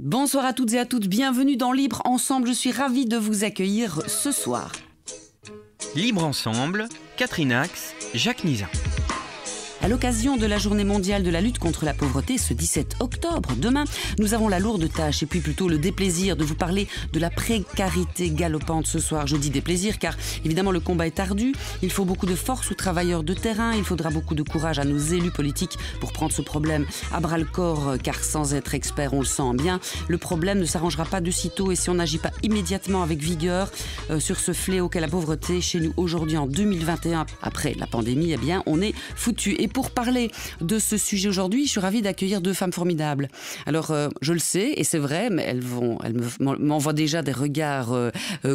Bonsoir à toutes et à toutes, bienvenue dans Libre Ensemble, je suis ravie de vous accueillir ce soir. Libre Ensemble, Catherine Ax, Jacques Nizan. À l'occasion de la journée mondiale de la lutte contre la pauvreté, ce 17 octobre, demain, nous avons la lourde tâche et puis plutôt le déplaisir de vous parler de la précarité galopante ce soir. Je dis déplaisir car évidemment le combat est ardu, il faut beaucoup de force aux travailleurs de terrain, il faudra beaucoup de courage à nos élus politiques pour prendre ce problème à bras le corps car sans être expert, on le sent bien, le problème ne s'arrangera pas de sitôt et si on n'agit pas immédiatement avec vigueur sur ce fléau qu'est la pauvreté chez nous aujourd'hui en 2021, après la pandémie, eh bien on est foutu. Et pour parler de ce sujet aujourd'hui, je suis ravie d'accueillir deux femmes formidables. Alors, je le sais, et c'est vrai, mais elles m'envoient déjà des regards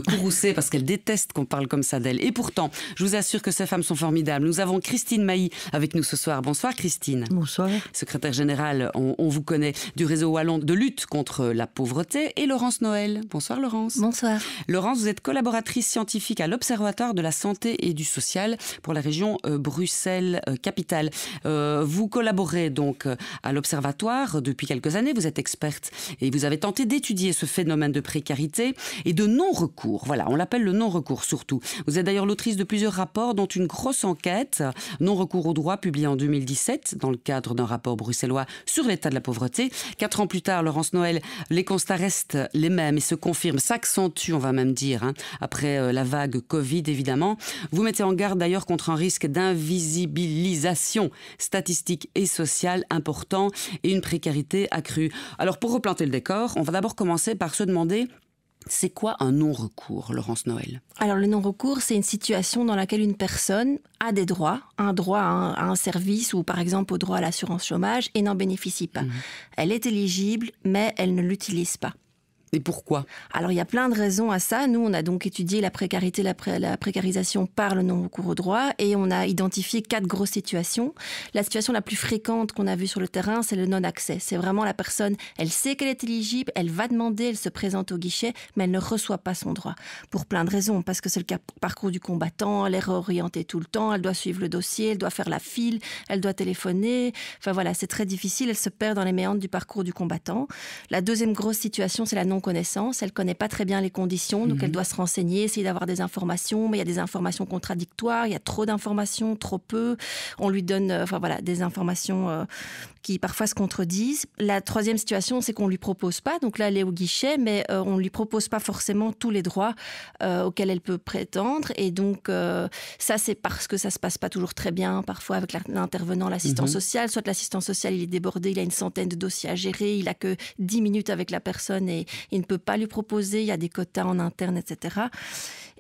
courroucés parce qu'elles détestent qu'on parle comme ça d'elles. Et pourtant, je vous assure que ces femmes sont formidables. Nous avons Christine Mailly avec nous ce soir. Bonsoir Christine. Bonsoir. Secrétaire générale, on vous connaît, du réseau wallon de lutte contre la pauvreté. Et Laurence Noël. Bonsoir Laurence. Bonsoir. Laurence, vous êtes collaboratrice scientifique à l'Observatoire de la santé et du social pour la région Bruxelles-Capitale. Vous collaborez donc à l'Observatoire depuis quelques années, vous êtes experte et vous avez tenté d'étudier ce phénomène de précarité et de non-recours. Voilà, on l'appelle le non-recours surtout. Vous êtes d'ailleurs l'autrice de plusieurs rapports, dont une grosse enquête, non-recours au droit, publiée en 2017 dans le cadre d'un rapport bruxellois sur l'état de la pauvreté. 4 ans plus tard, Laurence Noël, les constats restent les mêmes et se confirment, s'accentuent, on va même dire, après la vague Covid évidemment. Vous mettez en garde d'ailleurs contre un risque d'invisibilisation statistique et sociale important et une précarité accrue. Alors pour replanter le décor, on va d'abord commencer par se demander c'est quoi un non-recours, Laurence Noël? Alors le non-recours, c'est une situation dans laquelle une personne a des droits, un droit à un service ou par exemple au droit à l'assurance chômage et n'en bénéficie pas. Elle est éligible mais elle ne l'utilise pas. Et pourquoi? Alors, il y a plein de raisons à ça. Nous, on a donc étudié la précarité, la précarisation par le non-recours au droit et on a identifié 4 grosses situations. La situation la plus fréquente qu'on a vue sur le terrain, c'est le non-accès. C'est vraiment la personne, elle sait qu'elle est éligible, elle va demander, elle se présente au guichet, mais elle ne reçoit pas son droit. Pour plein de raisons, parce que c'est le parcours du combattant, elle est réorientée tout le temps, elle doit suivre le dossier, elle doit faire la file, elle doit téléphoner. Enfin voilà, c'est très difficile, elle se perd dans les méandres du parcours du combattant. La deuxième grosse situation, c'est la non-connaissance. Elle ne connaît pas très bien les conditions, donc elle doit se renseigner, essayer d'avoir des informations, mais il y a des informations contradictoires, il y a trop d'informations, trop peu. On lui donne des informations qui parfois se contredisent. La troisième situation, c'est qu'on ne lui propose pas, donc là elle est au guichet, mais on ne lui propose pas forcément tous les droits auxquels elle peut prétendre, et donc ça c'est parce que ça ne se passe pas toujours très bien, parfois avec l'intervenant, l'assistant social, soit l'assistant social il est débordé, il a une centaine de dossiers à gérer, il n'a que 10 minutes avec la personne et il ne peut pas lui proposer, il y a des quotas en interne, etc.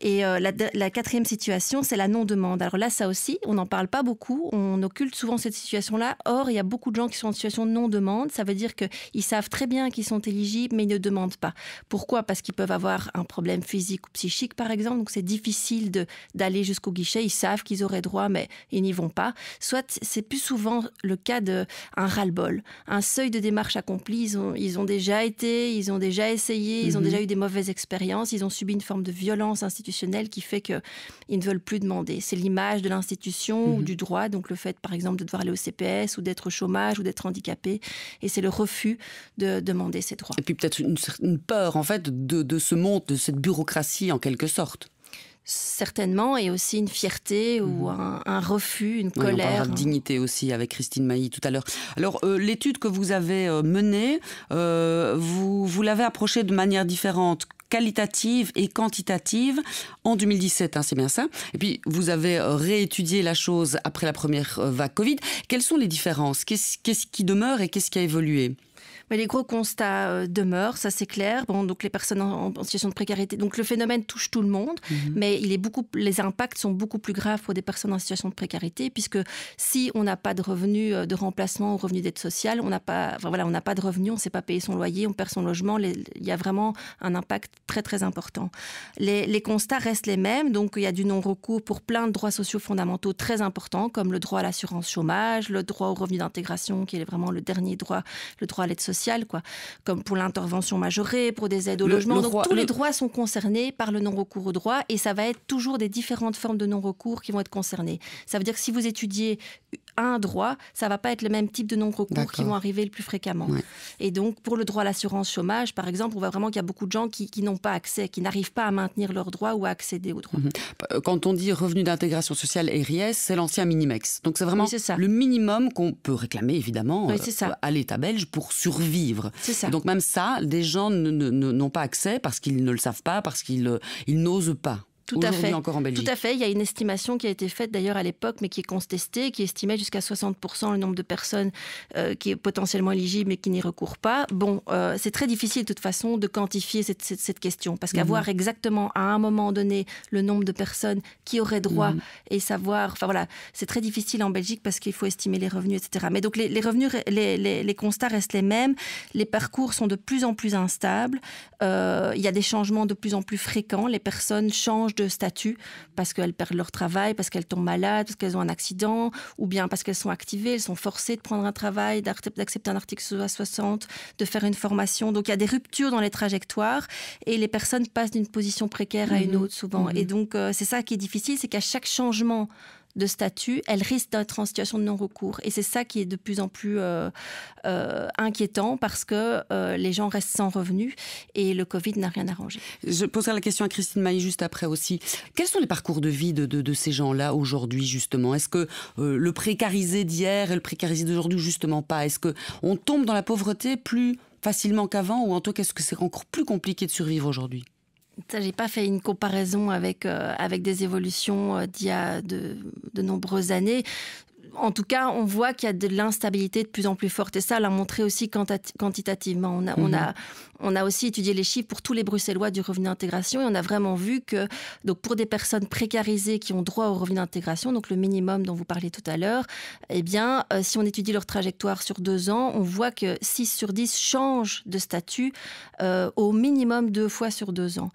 Et la quatrième situation, c'est la non-demande. Alors là, ça aussi, on n'en parle pas beaucoup, on occulte souvent cette situation-là. Or, il y a beaucoup de gens qui sont en situation de non-demande. Ça veut dire qu'ils savent très bien qu'ils sont éligibles, mais ils ne demandent pas. Pourquoi? Parce qu'ils peuvent avoir un problème physique ou psychique, par exemple. Donc, c'est difficile d'aller jusqu'au guichet. Ils savent qu'ils auraient droit, mais ils n'y vont pas. Soit, c'est plus souvent le cas d'un ras-le-bol. Un seuil de démarche accompli. Ils ont déjà été, ils ont déjà essayé, ils ont déjà eu des mauvaises expériences. Ils ont subi une forme de violence institutionnelle qui fait qu'ils ne veulent plus demander. C'est l'image de l'institution ou du droit, donc le fait par exemple de devoir aller au CPS ou d'être au chômage ou d'être handicapé, et c'est le refus de demander ses droits. Et puis peut-être une peur en fait de ce monde, de cette bureaucratie en quelque sorte. Certainement, et aussi une fierté ou un refus, une colère. On parlera de dignité aussi avec Christine Mailly tout à l'heure. Alors, l'étude que vous avez menée, vous l'avez approchée de manière différente, qualitative et quantitative en 2017, c'est bien ça. Et puis, vous avez réétudié la chose après la première vague Covid. Quelles sont les différences? Qu'est-ce qui demeure et qu'est-ce qui a évolué? Mais les gros constats demeurent, ça c'est clair. Bon, donc les personnes en situation de précarité, donc le phénomène touche tout le monde, mais les impacts sont beaucoup plus graves pour des personnes en situation de précarité, puisque si on n'a pas de revenus de remplacement ou revenus d'aide sociale, on n'a pas de revenus, on ne sait pas payer son loyer, on perd son logement. Il y a vraiment un impact très très important. Les constats restent les mêmes, donc il y a du non-recours pour plein de droits sociaux fondamentaux très importants, comme le droit à l'assurance chômage, le droit au revenu d'intégration, qui est vraiment le dernier droit, le droit à l'aide sociale, comme pour l'intervention majorée, pour des aides au logement. Donc tous les droits sont concernés par le non-recours au droit, et ça va être toujours des différentes formes de non-recours qui vont être concernées. Ça veut dire que si vous étudiez un droit, ça ne va pas être le même type de non-recours qui vont arriver le plus fréquemment. Ouais. Et donc, pour le droit à l'assurance chômage, par exemple, on voit vraiment qu'il y a beaucoup de gens qui n'ont pas accès, qui n'arrivent pas à maintenir leurs droits ou à accéder aux droits. Quand on dit revenu d'intégration sociale et RIES, c'est l'ancien Minimex. Donc, c'est vraiment le minimum qu'on peut réclamer, évidemment, à l'État belge pour survivre. C'est ça. Et donc, même ça, des gens n'ont pas accès parce qu'ils ne le savent pas, parce qu'ils n'osent pas. Tout à fait. Encore en Belgique. Tout à fait. Il y a une estimation qui a été faite d'ailleurs à l'époque, mais qui est contestée, qui estimait jusqu'à 60% le nombre de personnes qui est potentiellement éligible mais qui n'y recourent pas. Bon, c'est très difficile de toute façon de quantifier cette question, parce qu'avoir exactement à un moment donné le nombre de personnes qui auraient droit et savoir, enfin voilà, c'est très difficile en Belgique parce qu'il faut estimer les revenus, etc. Mais donc les revenus, les constats restent les mêmes. Les parcours sont de plus en plus instables. Il y a des changements de plus en plus fréquents. Les personnes changent de statut parce qu'elles perdent leur travail, parce qu'elles tombent malades, parce qu'elles ont un accident, ou bien parce qu'elles sont activées, elles sont forcées de prendre un travail, d'accepter un article 60, de faire une formation. Donc il y a des ruptures dans les trajectoires et les personnes passent d'une position précaire à une autre souvent. Et donc c'est ça qui est difficile, c'est qu'à chaque changement de statut, elles risquent d'être en situation de non-recours. Et c'est ça qui est de plus en plus inquiétant parce que les gens restent sans revenus et le Covid n'a rien arrangé. Je poserai la question à Christine Mailly juste après aussi. Quels sont les parcours de vie de ces gens-là aujourd'hui, justement ? Est-ce que le précarisé d'hier et le précarisé d'aujourd'hui, justement pas ? Est-ce qu'on tombe dans la pauvreté plus facilement qu'avant ou en tout cas, est-ce que c'est encore plus compliqué de survivre aujourd'hui ? Ça, j'ai pas fait une comparaison avec des évolutions d'il y a de nombreuses années. En tout cas, on voit qu'il y a de l'instabilité de plus en plus forte. Et ça l'a montré aussi quantitativement. On a aussi étudié les chiffres pour tous les Bruxellois du revenu d'intégration et on a vraiment vu que donc pour des personnes précarisées qui ont droit au revenu d'intégration, donc le minimum dont vous parliez tout à l'heure, eh bien, si on étudie leur trajectoire sur 2 ans, on voit que 6 sur 10 changent de statut au minimum 2 fois sur 2 ans.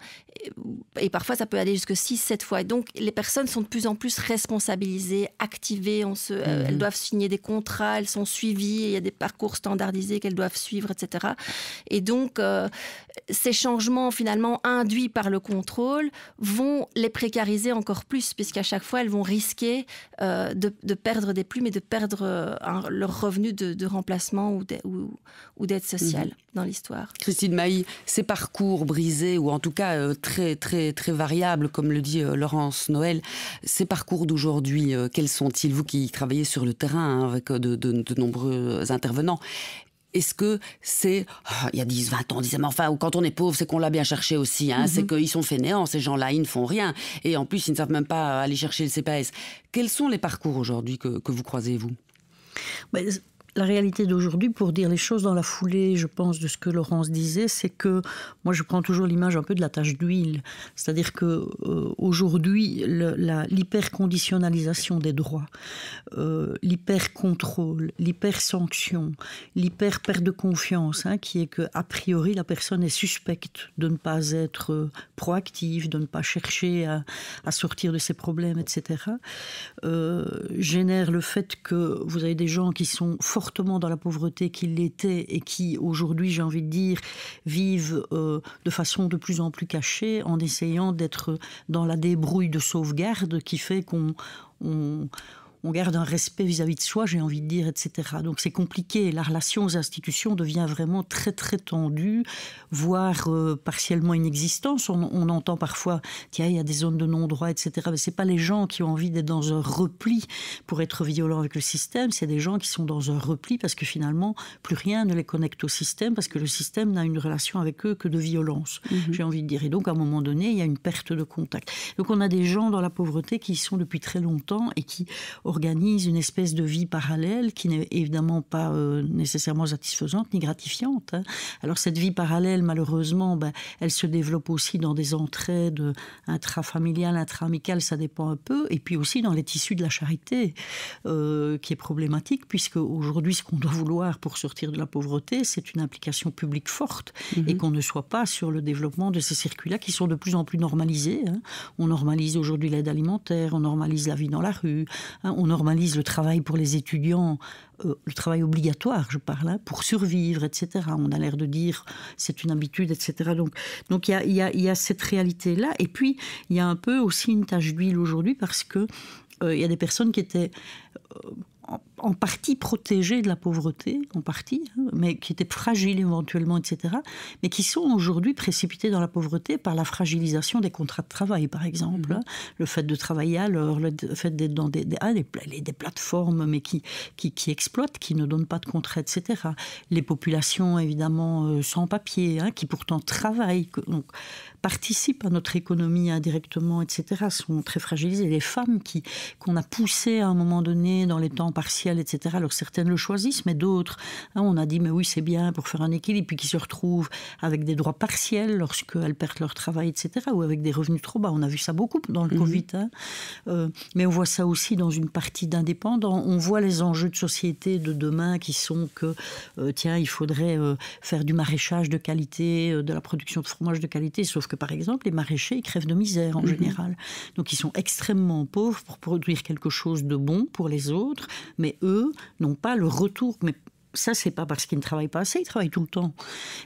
Et parfois, ça peut aller jusqu'à 6-7 fois. Et donc, les personnes sont de plus en plus responsabilisées, activées. Elles doivent signer des contrats, elles sont suivies. Il y a des parcours standardisés qu'elles doivent suivre, etc. Et donc, ces changements finalement induits par le contrôle vont les précariser encore plus, puisqu'à chaque fois, elles vont risquer de perdre des plumes et de perdre leur revenu de remplacement ou d'aide sociale dans l'histoire. Christine Mailly, ces parcours brisés, ou en tout cas très, très, très variables, comme le dit Laurence Noël, ces parcours d'aujourd'hui, quels sont-ils ? Vous qui travaillez sur le terrain avec de nombreux intervenants, est-ce que c'est, il y a 10, 20 ans, on disait, mais enfin, quand on est pauvre, c'est qu'on l'a bien cherché aussi. C'est qu'ils sont fainéants, ces gens-là, ils ne font rien. Et en plus, ils ne savent même pas aller chercher le CPS. Quels sont les parcours aujourd'hui que vous croisez, vous ? La réalité d'aujourd'hui, pour dire les choses dans la foulée, je pense, de ce que Laurence disait, c'est que moi, je prends toujours l'image un peu de la tache d'huile. C'est-à-dire que aujourd'hui, l'hyper-conditionnalisation des droits, l'hyper-contrôle, l'hyper-sanction, l'hyper-perte de confiance, qui est qu'a priori, la personne est suspecte de ne pas être proactive, de ne pas chercher à sortir de ses problèmes, etc., génère le fait que vous avez des gens qui sont fortement dans la pauvreté qu'ils l'étaient et qui, aujourd'hui, j'ai envie de dire, vivent de façon de plus en plus cachée en essayant d'être dans la débrouille de sauvegarde qui fait qu'on garde un respect vis-à-vis de soi, j'ai envie de dire, etc. Donc c'est compliqué. La relation aux institutions devient vraiment très, très tendue, voire partiellement inexistante. On entend parfois, tiens, il y a des zones de non-droit, etc. Mais ce n'est pas les gens qui ont envie d'être dans un repli pour être violents avec le système. C'est des gens qui sont dans un repli parce que finalement, plus rien ne les connecte au système parce que le système n'a une relation avec eux que de violence, j'ai envie de dire. Et donc, à un moment donné, il y a une perte de contact. Donc, on a des gens dans la pauvreté qui y sont depuis très longtemps et qui organise une espèce de vie parallèle qui n'est évidemment pas nécessairement satisfaisante ni gratifiante. Alors cette vie parallèle, malheureusement, elle se développe aussi dans des entraides intrafamiliales, intra-amicales, ça dépend un peu, et puis aussi dans les tissus de la charité, qui est problématique, puisque aujourd'hui, ce qu'on doit vouloir pour sortir de la pauvreté, c'est une implication publique forte, et qu'on ne soit pas sur le développement de ces circuits-là qui sont de plus en plus normalisés. On normalise aujourd'hui l'aide alimentaire, on normalise la vie dans la rue, on normalise le travail pour les étudiants, le travail obligatoire, je parle, pour survivre, etc. On a l'air de dire c'est une habitude, etc. Donc il y a cette réalité-là. Et puis, il y a un peu aussi une tache d'huile aujourd'hui parce que il y a des personnes qui étaient en partie protégés de la pauvreté, en partie, mais qui étaient fragiles éventuellement, etc., mais qui sont aujourd'hui précipités dans la pauvreté par la fragilisation des contrats de travail, par exemple. Le fait de travailler à l'heure, le fait d'être dans des plateformes, mais qui exploitent, qui ne donnent pas de contrats, etc. Les populations, évidemment, sans papier, qui pourtant travaillent, donc participent à notre économie indirectement, etc., sont très fragilisées. Les femmes qu'on a poussées à un moment donné dans les temps partiels, etc., alors certaines le choisissent, mais d'autres, on a dit, mais oui, c'est bien pour faire un équilibre, puis qui se retrouvent avec des droits partiels lorsqu'elles perdent leur travail, etc., ou avec des revenus trop bas. On a vu ça beaucoup dans le Covid, mais on voit ça aussi dans une partie d'indépendants. On voit les enjeux de société de demain qui sont que, il faudrait faire du maraîchage de qualité, de la production de fromage de qualité, sauf que, par exemple, les maraîchers, ils crèvent de misère en général. Donc, ils sont extrêmement pauvres pour produire quelque chose de bon pour les autres, mais eux n'ont pas le retour. Mais ça, c'est pas parce qu'ils ne travaillent pas assez, ils travaillent tout le temps.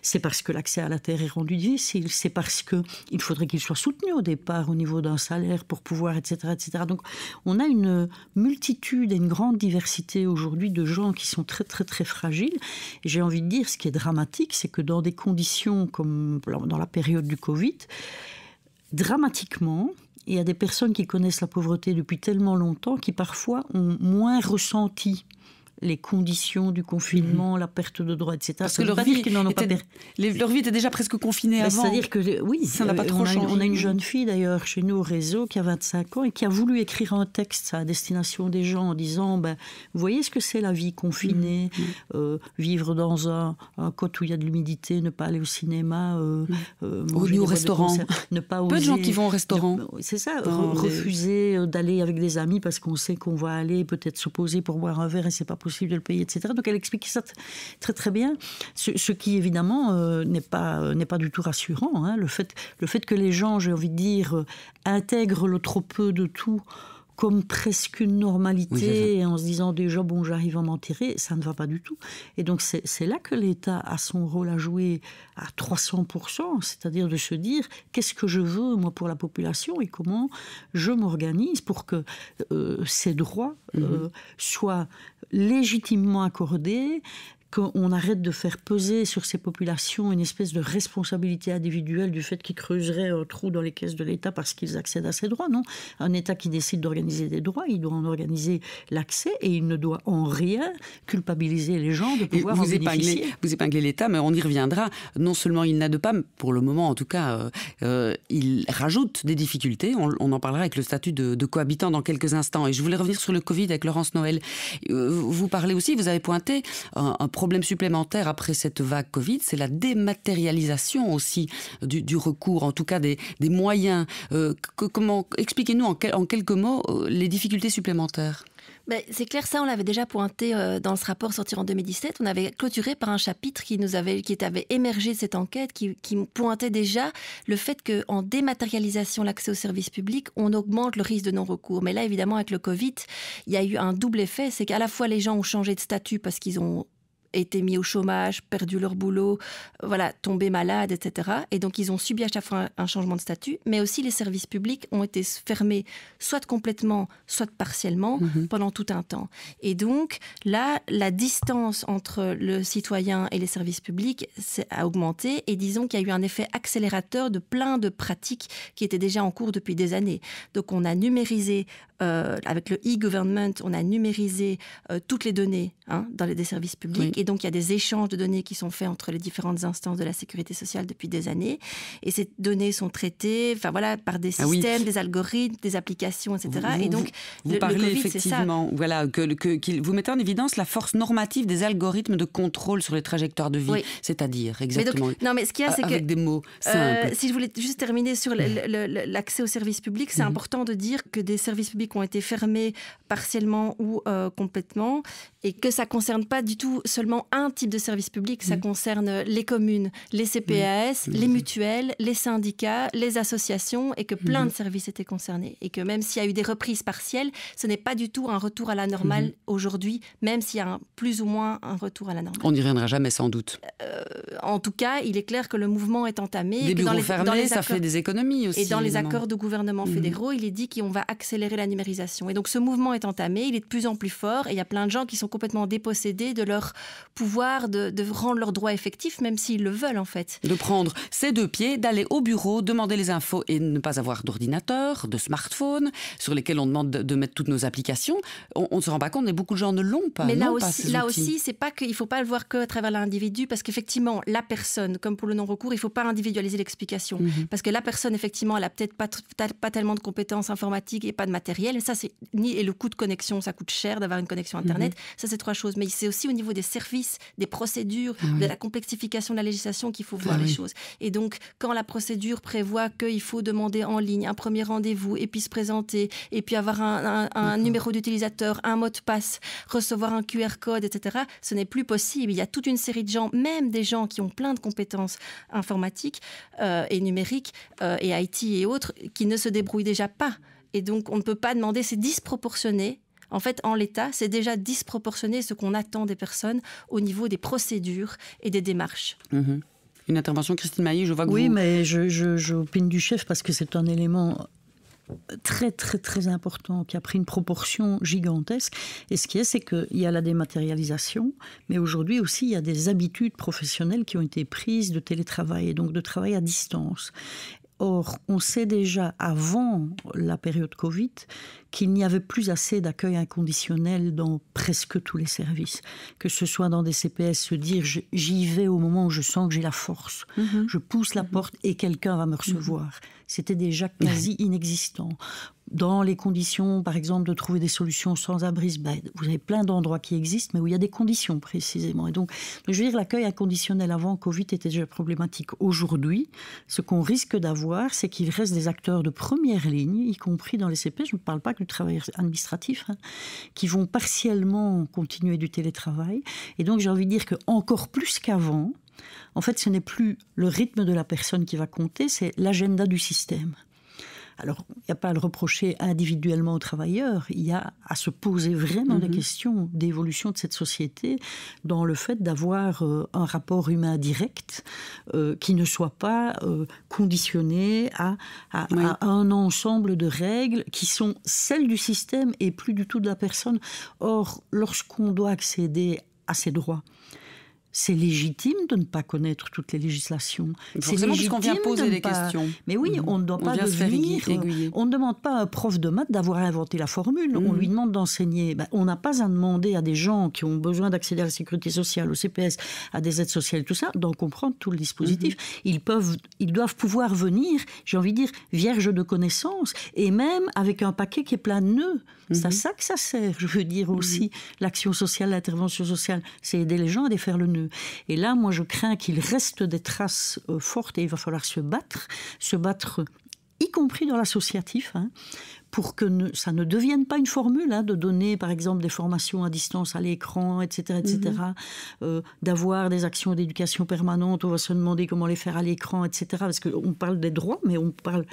C'est parce que l'accès à la terre est rendu difficile. C'est parce qu'il faudrait qu'ils soient soutenus au départ au niveau d'un salaire pour pouvoir, etc., etc. Donc, on a une multitude et une grande diversité aujourd'hui de gens qui sont très, très, très fragiles. Et j'ai envie de dire, ce qui est dramatique, c'est que dans des conditions comme dans la période du Covid, dramatiquement, il y a des personnes qui connaissent la pauvreté depuis tellement longtemps qui parfois ont moins ressenti les conditions du confinement, la perte de droits, etc. Parce que leur vie était déjà presque confinée avant. C'est-à-dire que, oui, ça n'a pas trop changé. On a une jeune fille, d'ailleurs, chez nous au réseau, qui a 25 ans et qui a voulu écrire un texte à destination des gens en disant, vous voyez ce que c'est la vie confinée, vivre dans un cot où il y a de l'humidité, ne pas aller au cinéma, manger au restaurant. Ne pas peu de gens qui vont au restaurant. C'est ça, refuser d'aller avec des amis parce qu'on sait qu'on va aller peut-être se poser pour boire un verre et c'est pas possible de le payer, etc. Donc elle explique ça très très bien, ce qui évidemment n'est pas du tout rassurant. Le fait que les gens, j'ai envie de dire, intègrent le trop peu de tout comme presque une normalité, et en se disant déjà, j'arrive à m'en tirer, ça ne va pas du tout. Et donc, c'est là que l'État a son rôle à jouer à 300%, c'est-à-dire de se dire, qu'est-ce que je veux, moi, pour la population, et comment je m'organise pour que ces droits soient légitimement accordés, qu'on arrête de faire peser sur ces populations une espèce de responsabilité individuelle du fait qu'ils creuseraient un trou dans les caisses de l'État parce qu'ils accèdent à ces droits. Non, un État qui décide d'organiser des droits, il doit en organiser l'accès et il ne doit en rien culpabiliser les gens de pouvoir en bénéficier. Vous épinglez l'État, mais on y reviendra. Non seulement il n'aide pas, pour le moment en tout cas, il rajoute des difficultés. On en parlera avec le statut de cohabitant dans quelques instants. Et je voulais revenir sur le Covid avec Laurence Noël. Vous parlez aussi, vous avez pointé un problème supplémentaire après cette vague Covid, c'est la dématérialisation aussi du recours, en tout cas des moyens. Expliquez-nous en quelques mots les difficultés supplémentaires. C'est clair, ça on l'avait déjà pointé dans ce rapport sorti en 2017. On avait clôturé par un chapitre qui avait émergé de cette enquête, qui pointait déjà le fait qu'en dématérialisation l'accès aux services publics, on augmente le risque de non-recours. Mais là évidemment avec le Covid, il y a eu un double effet, c'est qu'à la fois les gens ont changé de statut parce qu'ils ont été mis au chômage, perdu leur boulot, tombés malades, etc. Et donc, ils ont subi à chaque fois un changement de statut. Mais aussi, les services publics ont été fermés, soit complètement, soit partiellement, pendant tout un temps. Et donc, là, la distance entre le citoyen et les services publics a augmenté. Et disons qu'il y a eu un effet accélérateur de plein de pratiques qui étaient déjà en cours depuis des années. Donc, on a numérisé, avec le e-government, on a numérisé toutes les données dans des services publics. Et donc, il y a des échanges de données qui sont faits entre les différentes instances de la sécurité sociale depuis des années. Et ces données sont traitées par des systèmes, des algorithmes, des applications, etc. Vous parlez le COVID, effectivement, vous mettez en évidence la force normative des algorithmes de contrôle sur les trajectoires de vie. C'est-à-dire, exactement, mais ce qu'il y a, c'est avec des mots simples. Si je voulais juste terminer sur l'accès aux services publics, c'est important de dire que des services publics ont été fermés partiellement ou complètement, et que ça ne concerne pas du tout seulement un type de service public, ça concerne les communes, les CPAS, les mutuelles, les syndicats, les associations, et que plein de services étaient concernés. Et que même s'il y a eu des reprises partielles, ce n'est pas du tout un retour à la normale aujourd'hui, même s'il y a plus ou moins un retour à la normale. On n'y reviendra jamais sans doute. En tout cas, il est clair que le mouvement est entamé. Des bureaux fermés, ça fait des économies aussi. Et dans les accords de gouvernement fédéraux, il est dit qu'on va accélérer la numérisation. Et donc ce mouvement est entamé, il est de plus en plus fort et il y a plein de gens qui sont complètement dépossédés de leur pouvoir de rendre leurs droits effectifs, même s'ils le veulent en fait. De prendre ses 2 pieds, d'aller au bureau, demander les infos et ne pas avoir d'ordinateur, de smartphone, sur lesquels on demande de mettre toutes nos applications. On ne se rend pas compte, mais beaucoup de gens ne l'ont pas. Mais là aussi, c'est pas il ne faut pas le voir qu'à travers l'individu, parce qu'effectivement, la personne, comme pour le non-recours, il ne faut pas individualiser l'explication. Parce que la personne, effectivement, elle n'a peut-être pas tellement de compétences informatiques et pas de matériel. Et ça, et le coût de connexion, ça coûte cher d'avoir une connexion Internet. Ça, c'est 3 choses. Mais c'est aussi au niveau des services, des procédures, de la complexification de la législation qu'il faut voir les choses. Et donc, quand la procédure prévoit qu'il faut demander en ligne un premier rendez-vous et puis se présenter et puis avoir un numéro d'utilisateur, un mot de passe, recevoir un QR code, etc., ce n'est plus possible. Il y a toute une série de gens, même des gens qui ont plein de compétences informatiques et numériques et IT et autres, qui ne se débrouillent déjà pas. Et donc, on ne peut pas demander, c'est disproportionné. En fait, en l'état, c'est déjà disproportionné ce qu'on attend des personnes au niveau des procédures et des démarches. Une intervention, Christine Mailly, je vois que Oui, mais j'opine du chef parce que c'est un élément très, très, très important qui a pris une proportion gigantesque. Et ce qui est, c'est qu'il y a la dématérialisation, mais aujourd'hui aussi, il y a des habitudes professionnelles qui ont été prises de télétravail et donc de travail à distance. Or, on sait déjà avant la période Covid qu'il n'y avait plus assez d'accueil inconditionnel dans presque tous les services. Que ce soit dans des CPS, se dire j'y vais au moment où je sens que j'ai la force. Je pousse la porte et quelqu'un va me recevoir. C'était déjà quasi inexistant. Dans les conditions, par exemple, de trouver des solutions sans-abrisme, vous avez plein d'endroits qui existent, mais où il y a des conditions précisément. Et donc, je veux dire, l'accueil inconditionnel avant Covid était déjà problématique. Aujourd'hui, ce qu'on risque d'avoir, c'est qu'il reste des acteurs de première ligne, y compris dans les CPS, je ne parle pas que du travail administratif, qui vont partiellement continuer du télétravail. Et donc, j'ai envie de dire qu'encore plus qu'avant, en fait, ce n'est plus le rythme de la personne qui va compter, c'est l'agenda du système. Alors, il n'y a pas à le reprocher individuellement aux travailleurs, il y a à se poser vraiment des questions d'évolution de cette société dans le fait d'avoir un rapport humain direct qui ne soit pas conditionné à un ensemble de règles qui sont celles du système et plus du tout de la personne. Or, lorsqu'on doit accéder à ces droits, c'est légitime de ne pas connaître toutes les législations. Forcément, puisqu'on vient poser des questions. Mais oui, on ne doit pas devenir... On ne demande pas à un prof de maths d'avoir inventé la formule. On lui demande d'enseigner. On n'a pas à demander à des gens qui ont besoin d'accéder à la sécurité sociale, au CPS, à des aides sociales, tout ça, d'en comprendre tout le dispositif. Ils doivent pouvoir venir, j'ai envie de dire, vierges de connaissances, et même avec un paquet qui est plein de nœuds. C'est à ça que ça sert, je veux dire aussi. L'action sociale, l'intervention sociale, c'est aider les gens à défaire le nœud. Et là, moi, je crains qu'il reste des traces fortes et il va falloir se battre y compris dans l'associatif, pour que ça ne devienne pas une formule de donner, par exemple, des formations à distance à l'écran, etc., d'avoir des actions d'éducation permanente, on va se demander comment les faire à l'écran, etc., parce qu'on parle des droits, mais on parle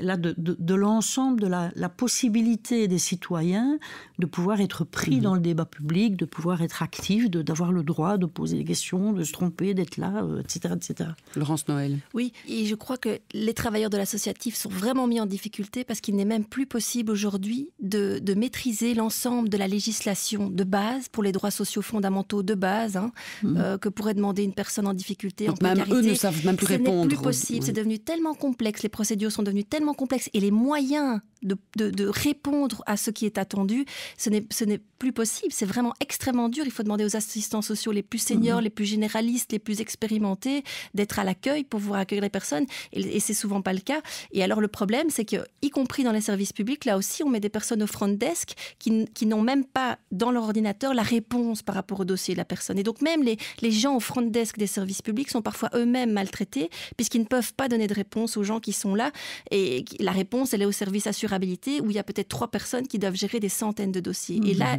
là de l'ensemble de la possibilité des citoyens de pouvoir être pris dans le débat public, de pouvoir être actifs, d'avoir le droit de poser des questions, de se tromper, d'être là, etc., etc. Laurence Noël. Oui, et je crois que les travailleurs de l'associatif sont vraiment mis en difficulté parce qu'il n'est même plus possible aujourd'hui de maîtriser l'ensemble de la législation de base pour les droits sociaux fondamentaux de base que pourrait demander une personne en difficulté, donc en précarité. Même eux ne savent même plus répondre. Ce n'est plus possible, c'est devenu tellement complexe, les procédures sont devenues tellement complexes et les moyens de répondre à ce qui est attendu, ce n'est plus possible. C'est vraiment extrêmement dur. Il faut demander aux assistants sociaux les plus seniors, les plus généralistes, les plus expérimentés, d'être à l'accueil pour pouvoir accueillir les personnes. Et c'est souvent pas le cas. Et alors le problème, c'est que, y compris dans les services publics, là aussi, on met des personnes au front desk qui n'ont même pas dans leur ordinateur la réponse par rapport au dossier de la personne. Et donc même les gens au front desk des services publics sont parfois eux-mêmes maltraités puisqu'ils ne peuvent pas donner de réponse aux gens qui sont là. Et la réponse, elle est au service assurabilité où il y a peut-être 3 personnes qui doivent gérer des centaines de dossiers. Et là,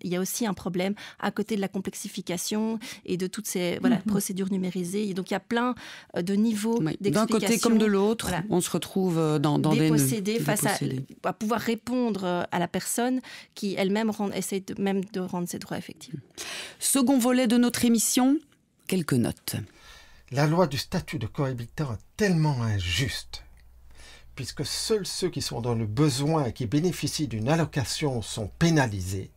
il y a aussi un problème à côté de la complexification et de toutes ces procédures numérisées. Et donc, il y a plein de niveaux d'explication. D'un côté comme de l'autre, on se retrouve dans des nœuds. Face à pouvoir répondre à la personne qui elle-même essaie de rendre ses droits effectifs. Second volet de notre émission, quelques notes. La loi du statut de cohabitant est tellement injuste, puisque seuls ceux qui sont dans le besoin et qui bénéficient d'une allocation sont pénalisés,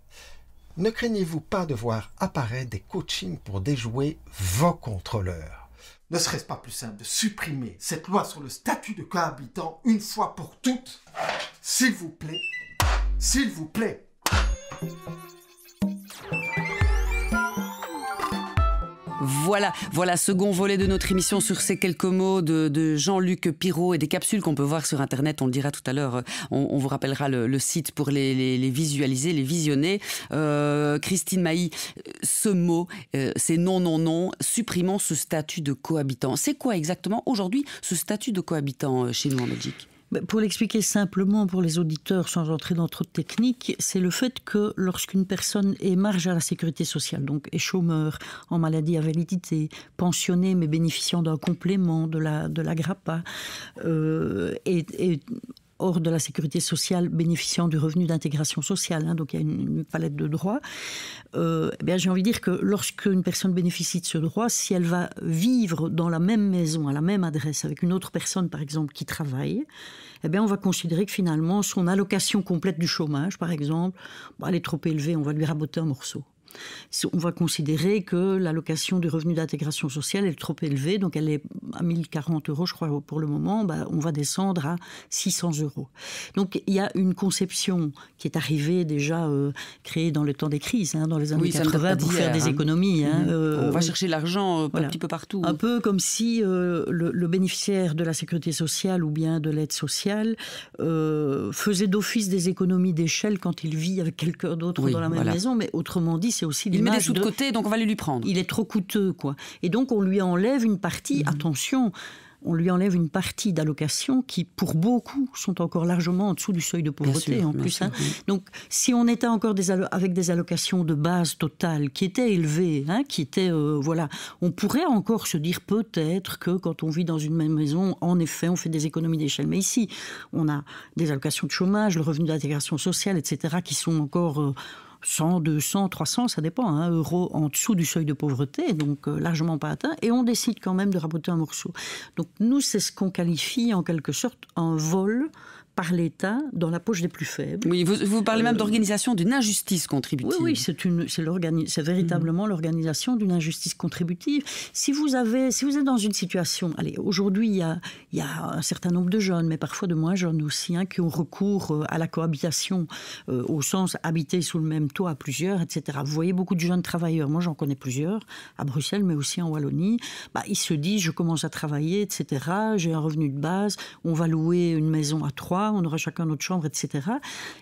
ne craignez-vous pas de voir apparaître des coachings pour déjouer vos contrôleurs? Ne serait-ce pas plus simple de supprimer cette loi sur le statut de cohabitant une fois pour toutes? S'il vous plaît, s'il vous plaît. Voilà, second volet de notre émission sur ces quelques mots de Jean-Luc Pirot et des capsules qu'on peut voir sur Internet. On le dira tout à l'heure, on vous rappellera le site pour les visualiser, les visionner. Christine Mailly, ce mot, c'est non, supprimons ce statut de cohabitant. C'est quoi exactement aujourd'hui ce statut de cohabitant chez nous en Belgique ? Pour l'expliquer simplement pour les auditeurs, sans entrer dans trop de techniques, c'est le fait que lorsqu'une personne est marge à la sécurité sociale, donc est chômeur, en maladie à validité, pensionné mais bénéficiant d'un complément de la GRAPA, et hors de la sécurité sociale, bénéficiant du revenu d'intégration sociale, donc il y a une palette de droits, j'ai envie de dire que lorsqu'une personne bénéficie de ce droit, si elle va vivre dans la même maison, à la même adresse, avec une autre personne, par exemple, qui travaille, on va considérer que finalement, son allocation complète du chômage, par exemple, elle est trop élevée, on va lui raboter un morceau. On va considérer que l'allocation du revenu d'intégration sociale est trop élevée, donc elle est à 1040 €, je crois, pour le moment, on va descendre à 600 €. Donc il y a une conception qui est arrivée déjà, créée dans le temps des crises, dans les années 80, pour faire des économies. On va chercher l'argent un petit peu partout. Un peu comme si le bénéficiaire de la sécurité sociale ou bien de l'aide sociale faisait d'office des économies d'échelle quand il vit avec quelqu'un d'autre dans la même maison, mais autrement dit, c'est aussi il met des sous de côté, donc on va lui prendre. Il est trop coûteux, quoi. Et donc on lui enlève une partie, attention, on lui enlève une partie d'allocations qui, pour beaucoup, sont encore largement en dessous du seuil de pauvreté, bien sûr. Donc, si on était encore avec des allocations de base totale qui étaient élevées, qui étaient, on pourrait encore se dire peut-être que quand on vit dans une même maison, en effet, on fait des économies d'échelle. Mais ici, on a des allocations de chômage, le revenu d'intégration sociale, etc., qui sont encore 100, 200, 300, ça dépend, euros en dessous du seuil de pauvreté, donc largement pas atteint, et on décide quand même de raboter un morceau. Donc nous, c'est ce qu'on qualifie en quelque sorte un vol par l'État dans la poche des plus faibles. Oui, vous parlez même d'organisation d'une injustice contributive. Oui, c'est véritablement l'organisation d'une injustice contributive. Si vous êtes dans une situation... Allez, aujourd'hui, il y a un certain nombre de jeunes, mais parfois de moins jeunes aussi, qui ont recours à la cohabitation, au sens habiter sous le même toit à plusieurs, etc. Vous voyez beaucoup de jeunes travailleurs. Moi, j'en connais plusieurs, à Bruxelles, mais aussi en Wallonie. Ils se disent, je commence à travailler, etc. J'ai un revenu de base, on va louer une maison à 3, on aura chacun notre chambre, etc.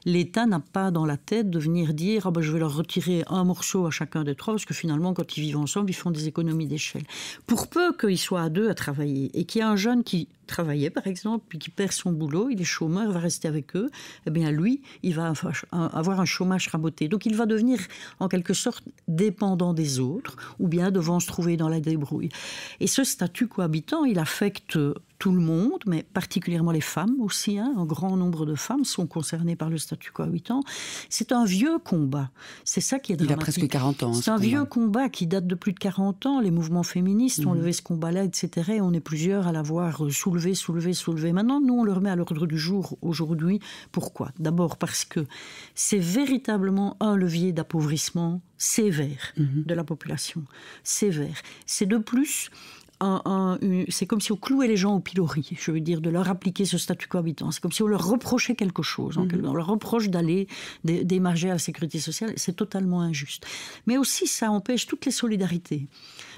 L'État n'a pas dans la tête de venir dire je vais leur retirer un morceau à chacun des 3, parce que finalement, quand ils vivent ensemble, ils font des économies d'échelle. Pour peu qu'ils soient à 2 à travailler, et qu'il y a un jeune qui travaillait, par exemple, puis qui perd son boulot, il est chômeur, il va rester avec eux, lui, il va avoir un chômage raboté. Donc il va devenir, en quelque sorte, dépendant des autres, ou bien devant se trouver dans la débrouille. Et ce statut cohabitant, il affecte tout le monde, mais particulièrement les femmes aussi. Un grand nombre de femmes sont concernées par le statut cohabitant. C'est un vieux combat. C'est ça qui est dramatique. Il a presque 40 ans. C'est un vieux combat qui date de plus de 40 ans. Les mouvements féministes ont levé ce combat-là, etc. Et on est plusieurs à l'avoir soulevé. Maintenant, nous, on le remet à l'ordre du jour aujourd'hui. Pourquoi ? D'abord parce que c'est véritablement un levier d'appauvrissement sévère de la population. Sévère. C'est de plus... c'est comme si on clouait les gens au pilori, je veux dire, de leur appliquer ce statut cohabitant. C'est comme si on leur reprochait quelque chose. On leur reproche d'aller d'émarger à la sécurité sociale. C'est totalement injuste. Mais aussi, ça empêche toutes les solidarités.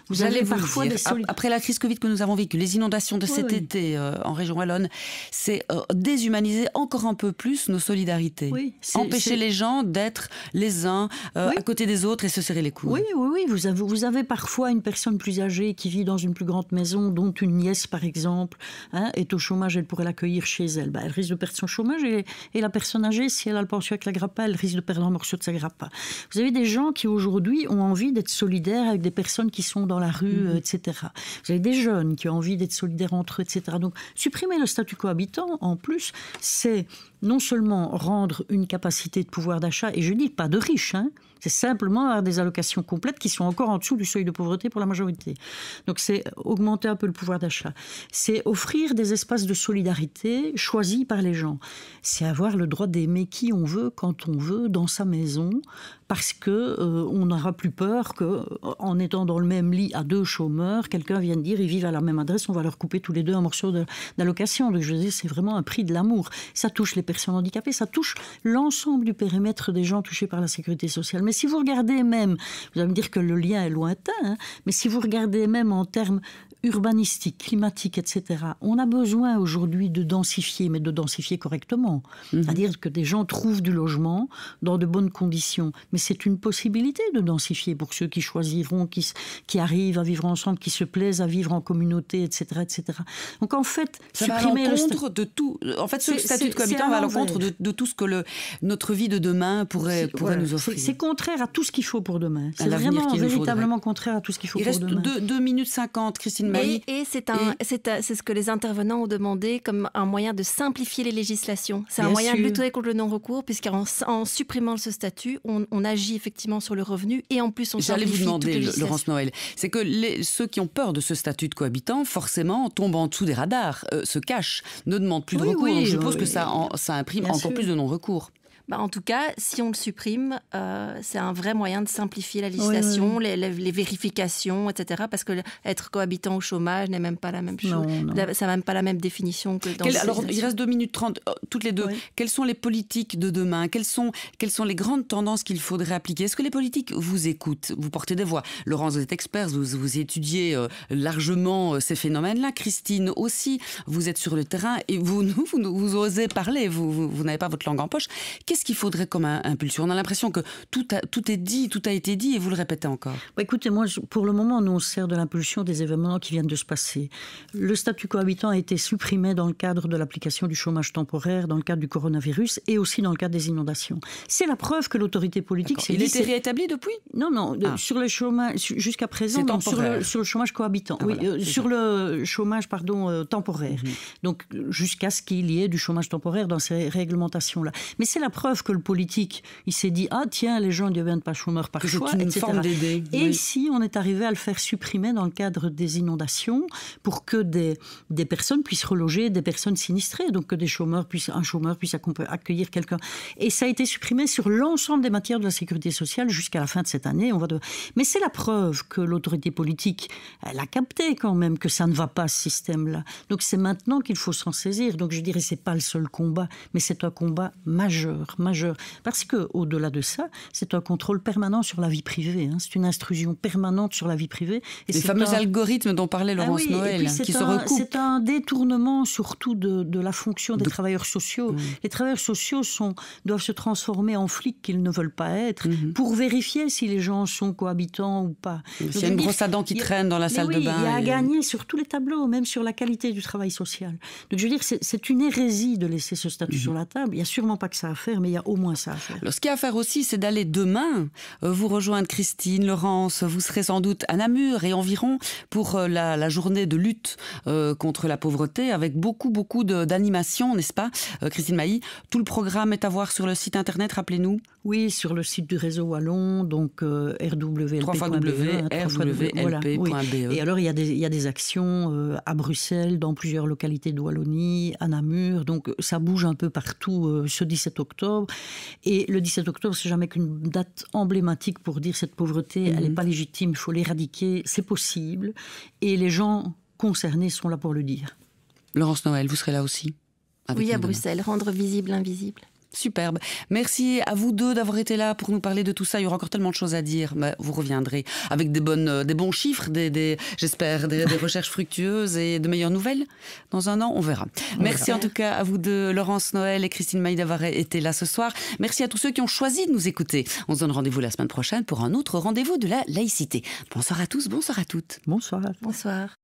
Vous allez parfois après la crise Covid que nous avons vécue, les inondations de cet été en région wallonne, c'est déshumaniser encore un peu plus nos solidarités. Oui, empêcher les gens d'être les uns à côté des autres et se serrer les coudes. Oui. Vous avez parfois une personne plus âgée qui vit dans une plus grande maison, dont une nièce, par exemple, est au chômage, elle pourrait l'accueillir chez elle. Elle risque de perdre son chômage et la personne âgée, si elle a le pension avec la GRAPA, elle risque de perdre un morceau de sa GRAPA. Vous avez des gens qui, aujourd'hui, ont envie d'être solidaires avec des personnes qui sont dans la rue, etc. Vous avez des jeunes qui ont envie d'être solidaires entre eux, etc. Donc, supprimer le statut cohabitant, en plus, c'est non seulement rendre une capacité de pouvoir d'achat, et je dis pas de riches, hein, c'est simplement avoir des allocations complètes qui sont encore en dessous du seuil de pauvreté pour la majorité. Donc c'est augmenter un peu le pouvoir d'achat. C'est offrir des espaces de solidarité choisis par les gens. C'est avoir le droit d'aimer qui on veut, quand on veut, dans sa maison, parce que on n'aura plus peur qu'en étant dans le même lit à 2 chômeurs, quelqu'un vienne dire ils vivent à la même adresse, on va leur couper tous les 2 un morceau d'allocation. Donc je veux dire, c'est vraiment un prix de l'amour. Ça touche les personnes handicapées, ça touche l'ensemble du périmètre des gens touchés par la sécurité sociale. Mais si vous regardez même, vous allez me dire que le lien est lointain, hein, mais si vous regardez même en termes urbanistiques, climatiques, etc., on a besoin aujourd'hui de densifier, mais de densifier correctement. C'est-à-dire que des gens trouvent du logement dans de bonnes conditions. Mais c'est une possibilité de densifier pour ceux qui choisiront, qui arrivent à vivre ensemble, qui se plaisent à vivre en communauté, etc., etc. Donc en fait, ça va à l'encontre de tout. En fait, ce statut de cohabitant va à l'encontre de tout ce que notre vie de demain pourrait nous offrir. C'est contraire à tout ce qu'il faut pour demain. C'est vraiment véritablement contraire à tout ce qu'il faut pour demain. Il reste 2 minutes 50, Christine Mailly. Et c'est ce que les intervenants ont demandé comme un moyen de simplifier les législations. C'est un moyen de lutter contre le non-recours, puisqu'en supprimant ce statut, on agit effectivement sur le revenu et en plus on simplifie toutes les législations. J'allais vous demander, Laurence Noël, c'est que ceux qui ont peur de ce statut de cohabitant, forcément, tombent en dessous des radars, se cachent, ne demandent plus de recours. Donc je suppose que ça imprime encore plus de non-recours. En tout cas, si on le supprime, c'est un vrai moyen de simplifier la législation, les vérifications, etc. Parce que être cohabitant au chômage n'est même pas la même chose. Ça n'a même pas la même définition que dans alors, il reste 2 minutes 30, toutes les deux. Oui. Quelles sont les politiques de demain ? Quelles sont les grandes tendances qu'il faudrait appliquer ? Est-ce que les politiques vous écoutent ? Vous portez des voix. Laurence, vous êtes experte, vous étudiez largement ces phénomènes-là. Christine aussi, vous êtes sur le terrain et vous osez parler, vous n'avez pas votre langue en poche. Qu'est-ce qu'il faudrait comme impulsion ? On a l'impression que tout est dit, tout a été dit et vous le répétez encore. Écoutez, moi, pour le moment, nous, on sert de l'impulsion des événements qui viennent de se passer. Le statut cohabitant a été supprimé dans le cadre de l'application du chômage temporaire, dans le cadre du coronavirus et aussi dans le cadre des inondations. C'est la preuve que l'autorité politique... Il était réétabli depuis ? Non, sur le chômage, jusqu'à présent, sur le chômage cohabitant. Sur le chômage, temporaire. Donc, jusqu'à ce qu'il y ait du chômage temporaire dans ces réglementations-là. Mais c'est la preuve que le politique, il s'est dit, tiens, les gens ne deviennent pas chômeurs par choix, c'est une etc. forme d'aider. Et ici, on est arrivé à le faire supprimer dans le cadre des inondations pour que des personnes puissent reloger des personnes sinistrées, donc que un chômeur puisse accueillir quelqu'un. Et ça a été supprimé sur l'ensemble des matières de la sécurité sociale jusqu'à la fin de cette année. Mais c'est la preuve que l'autorité politique, elle a capté quand même que ça ne va pas, ce système-là. Donc c'est maintenant qu'il faut s'en saisir. Donc je dirais, c'est pas le seul combat, mais c'est un combat majeur. Parce qu'au-delà de ça, c'est un contrôle permanent sur la vie privée. C'est une intrusion permanente sur la vie privée. Et les fameux algorithmes dont parlait Laurence Noël, qui se recoupent. C'est un détournement surtout de la fonction des travailleurs sociaux. Les travailleurs sociaux doivent se transformer en flics qu'ils ne veulent pas être pour vérifier si les gens sont cohabitants ou pas. Il y a une brosse à dents qui traîne dans la salle de bain. Il y a à gagner sur tous les tableaux, même sur la qualité du travail social. Donc je veux dire, c'est une hérésie de laisser ce statut sur la table. Il n'y a sûrement pas que ça à faire, mais il y a au moins ça à faire. Alors, ce qu'il y a à faire aussi, c'est d'aller demain vous rejoindre, Christine, Laurence. Vous serez sans doute à Namur et environ pour la journée de lutte contre la pauvreté, avec beaucoup d'animations, n'est-ce pas, Christine Mailly? Tout le programme est à voir sur le site internet, rappelez-nous. Oui, sur le site du réseau wallon, donc rwlp.be. www.rwlp.be. Et alors, il y a des actions à Bruxelles, dans plusieurs localités de Wallonie, à Namur. Donc, ça bouge un peu partout ce 17 octobre. Et le 17 octobre, c'est jamais qu'une date emblématique pour dire cette pauvreté, elle n'est pas légitime, il faut l'éradiquer, c'est possible. Et les gens concernés sont là pour le dire. Laurence Noël, vous serez là aussi? Oui, à Bruxelles, rendre visible l'invisible. Superbe. Merci à vous deux d'avoir été là pour nous parler de tout ça. Il y aura encore tellement de choses à dire. Mais vous reviendrez avec des bons chiffres, j'espère, des recherches fructueuses et de meilleures nouvelles. Dans un an, on verra. Merci en tout cas à vous deux, Laurence Noël et Christine Mailly, d'avoir été là ce soir. Merci à tous ceux qui ont choisi de nous écouter. On se donne rendez-vous la semaine prochaine pour un autre rendez-vous de la laïcité. Bonsoir à tous, bonsoir à toutes. Bonsoir. Bonsoir.